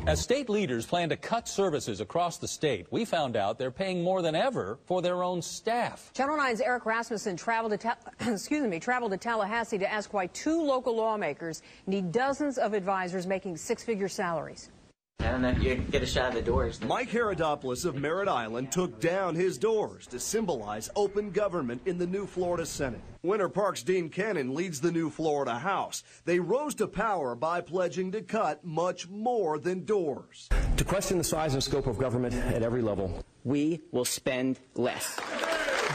As state leaders plan to cut services across the state, we found out they're paying more than ever for their own staff. Channel 9's Eric Rasmussen traveled to Tallahassee to ask why 2 local lawmakers need dozens of advisors making 6-figure salaries. I don't know if you can get a shot of the doors. Mike Haridopolos of Merritt Island took down his doors to symbolize open government in the new Florida Senate. Winter Park's Dean Cannon leads the new Florida House. They rose to power by pledging to cut much more than doors. To question the size and scope of government at every level. We will spend less.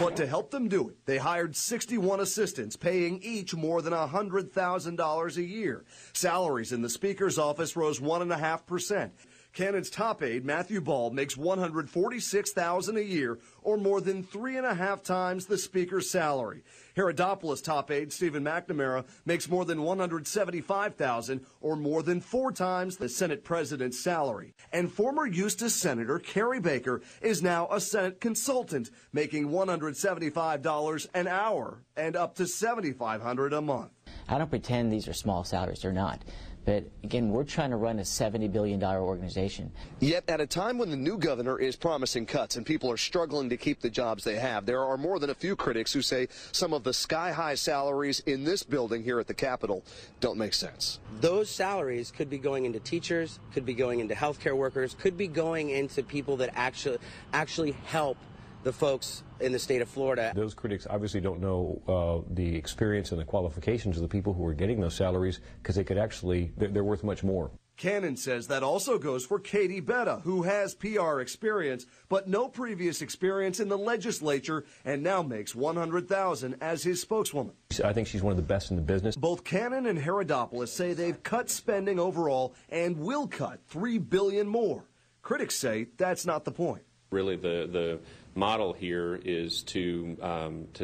But to help them do it, they hired 61 assistants, paying each more than $100,000 a year. Salaries in the Speaker's office rose 1.5%. Cannon's top aide, Matthew Ball, makes $146,000 a year, or more than 3.5 times the Speaker's salary. Haridopolos' top aide, Stephen McNamara, makes more than $175,000, or more than 4 times the Senate President's salary. And former Eustis Senator Carrie Baker is now a Senate consultant, making $175 an hour and up to $7,500 a month. I don't pretend these are small salaries. They're not. But again, we're trying to run a $70 billion organization. Yet at a time when the new governor is promising cuts and people are struggling to keep the jobs they have, there are more than a few critics who say some of the sky-high salaries in this building here at the Capitol don't make sense. Those salaries could be going into teachers, could be going into healthcare workers, could be going into people that actually help the folks in the state of Florida. Those critics obviously don't know the experience and the qualifications of the people who are getting those salaries, because they could actually, they're worth much more. Cannon says that also goes for Katie Betta, who has PR experience, but no previous experience in the legislature, and now makes $100,000 as his spokeswoman. I think she's one of the best in the business. Both Cannon and Haridopolos say they've cut spending overall and will cut $3 billion more. Critics say that's not the point. Really, the model here is to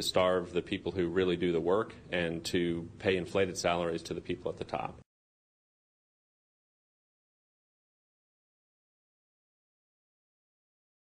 starve the people who really do the work and to pay inflated salaries to the people at the top.